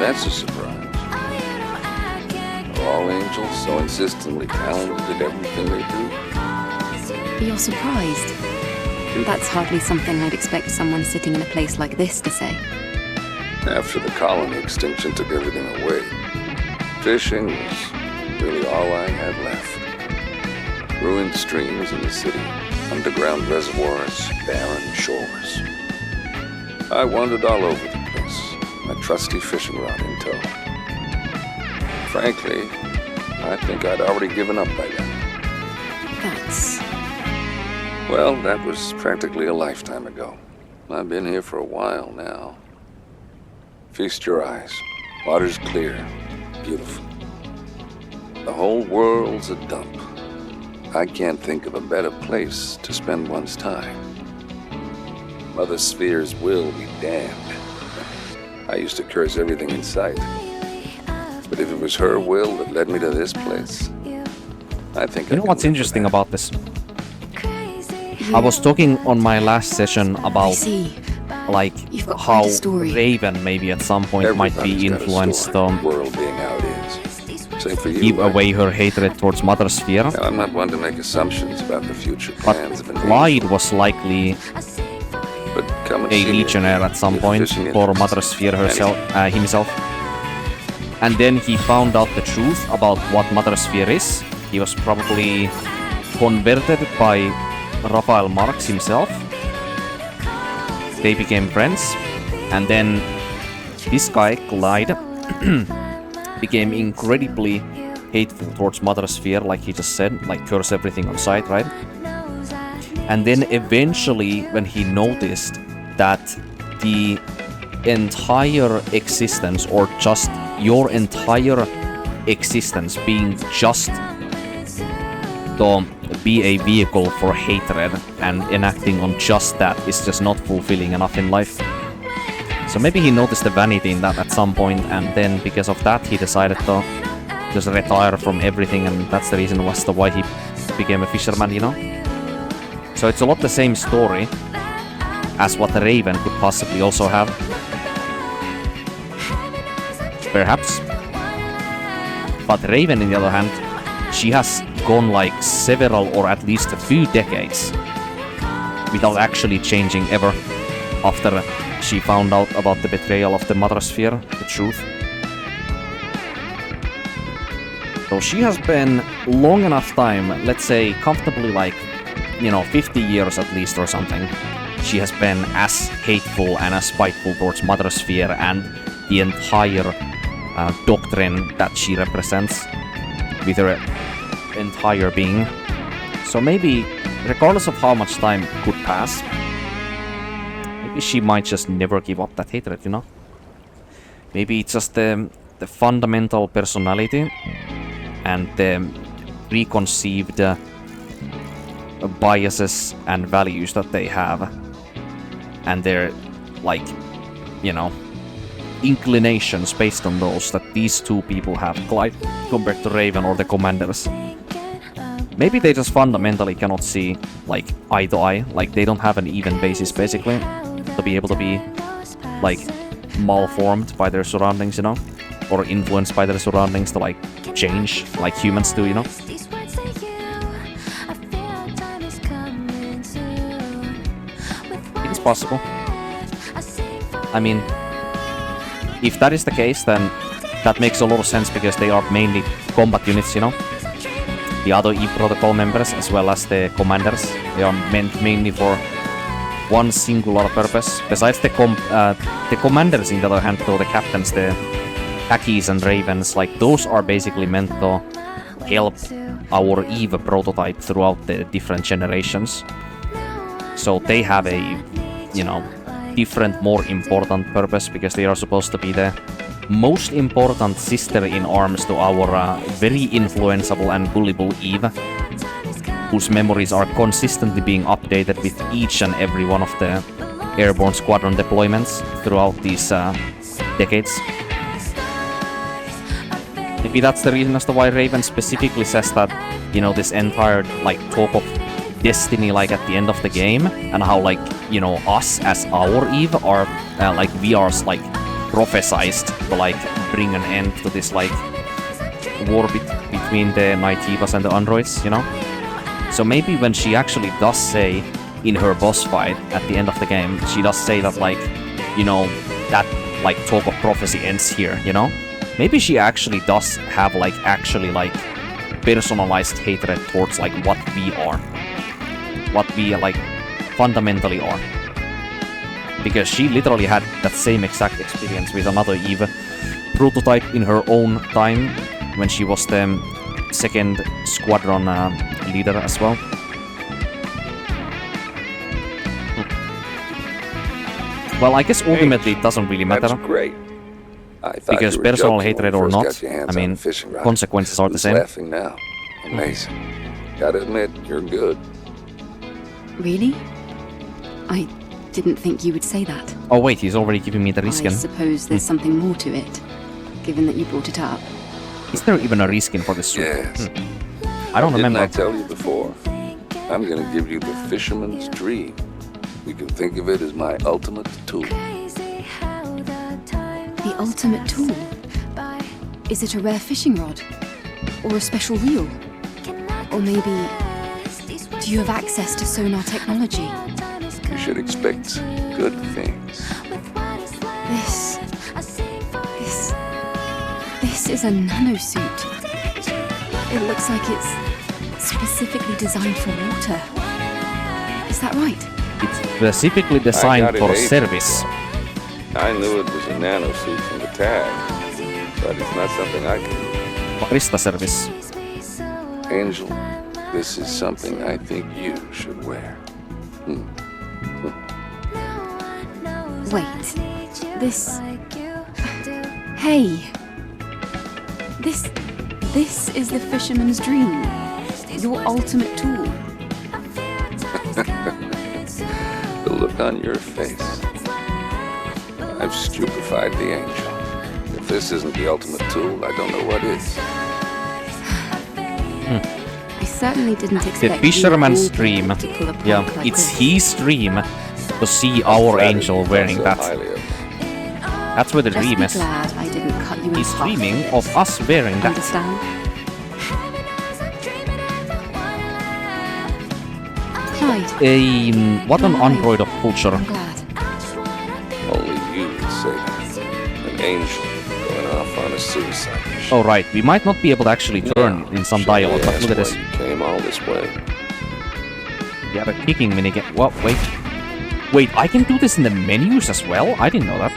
That's a surprise. Are all angels so insistently talented at everything they do? You're surprised? That's hardly something I'd expect someone sitting in a place like this to say. After the colony extinction took everything away, fishing was really all I had left. Ruined streams in the city, underground reservoirs, barren shores. I wandered all over the place, my trusty fishing rod in tow. Frankly, I think I'd already given up by then. Well, that was practically a lifetime ago. I've been here for a while now. Feast your eyes. Water's clear, beautiful. The whole world's a dump. I can't think of a better place to spend one's time. Mother Sphere's will be damned. I used to curse everything in sight. But if it was her will that led me to this place, I think You know what's interesting about this? I was talking on my last session about like how Raven maybe at some point might be influenced to give away her hatred towards Mother Sphere. Now, I'm not one to make assumptions about the future But plans of an Clyde was likely a legionnaire at some point for Mother Sphere himself. And then he found out the truth about what Mother Sphere is. He was probably converted by Raphael Marx himself. They became friends, and then this guy, Clyde, became incredibly hateful towards Mother Sphere, like he just said, like curse everything on sight, right? And then eventually, when he noticed that the entire existence, or just your entire existence being just to be a vehicle for hatred and enacting on just that is just not fulfilling enough in life. So maybe he noticed the vanity in that at some point, and then because of that he decided to just retire from everything, and that's the reason as to why he became a fisherman, you know? So it's a lot the same story as what the Raven could possibly also have. Perhaps. But Raven, on the other hand, she has gone like several or at least a few decades without actually changing ever after she found out about the betrayal of the Mother Sphere, the truth. So she has been long enough time, let's say comfortably like, 50 years at least or something. She has been as hateful and as spiteful towards Mother Sphere and the entire doctrine that she represents with her entire being. So maybe, regardless of how much time could pass, maybe she might just never give up that hatred, you know? Maybe it's just the fundamental personality and the preconceived biases and values that they have, and their, inclinations based on those that these two people have, Clyde compared to Raven or the Commanders. Maybe they just fundamentally cannot see, eye to eye, they don't have an even basis, basically, to be able to be, malformed by their surroundings, you know? Or influenced by their surroundings to, change, like humans do, you know? It's possible. I mean, if that is the case, then that makes a lot of sense, because they are mainly combat units, you know? The other Eve Protocol members, as well as the Commanders, they are meant mainly for one singular purpose. Besides the Commanders, in the other hand, though, the Captains, the Hackies and Ravens, those are basically meant to help our Eve prototype throughout the different generations. So they have a, different, more important purpose, because they are supposed to be the most important sister in arms to our very influenceable and gullible Eve, whose memories are consistently being updated with each and every one of the airborne squadron deployments throughout these decades. Maybe that's the reason as to why Raven specifically says that, this entire, talk of destiny, at the end of the game, and how, us as our Eve are, we are, prophesized to like bring an end to this like war between the Naitivas and the androids, you know? So maybe when she actually does say in her boss fight at the end of the game, she does say that like, you know, that like talk of prophecy ends here, you know? Maybe she actually does have like actually like personalized hatred towards like what we are. What we like fundamentally are. Because she literally had that same exact experience with another Eve prototype in her own time when she was the second squadron leader as well. Well, I guess ultimately it doesn't really matter. That's great. I thought Because you were personal joking hatred when or you not, first got your hands I on mean, a fishing rod. consequences are the Who's same. laughing now? Amazing. Gotta admit, you're good. Really? I didn't think you would say that. Oh wait, he's already giving me the I reskin. suppose there's something more to it, given that you brought it up. Is there even a reskin for this suit? Yes. I don't Didn't remember. I tell you before? I'm gonna give you the fisherman's dream. You can think of it as my ultimate tool. The ultimate tool? Is it a rare fishing rod? Or a special reel? Or maybe... do you have access to sonar technology? You should expect good things. This is a nanosuit. It looks like it's specifically designed for water. Is that right? It's specifically designed for service. I knew it was a nanosuit from the tag, but it's not something I can What is the service? do. Angel, this is something I think you should wear. Wait. This... Hey! This is the fisherman's dream. Your ultimate tool. The look on your face. I've stupefied the angel. If this isn't the ultimate tool, I don't know what is. I certainly didn't expect The fisherman's you dream. to pull a prank Yeah, like it's this. his dream to see our angel wearing So that. highly of me. That's where the Just dream be is. glad I didn't cut you in He's half dreaming with of it. us wearing that. Understand? Clyde, What an android of culture. I'm glad. Only you would say that. An angel going off on a suicide mission. Oh right, we might not be able to actually turn in some Surely dialogue, but that's look at why this. You came all this way. We have a kicking minigame. Well, wait. Wait, I can do this in the menus as well? I didn't know that.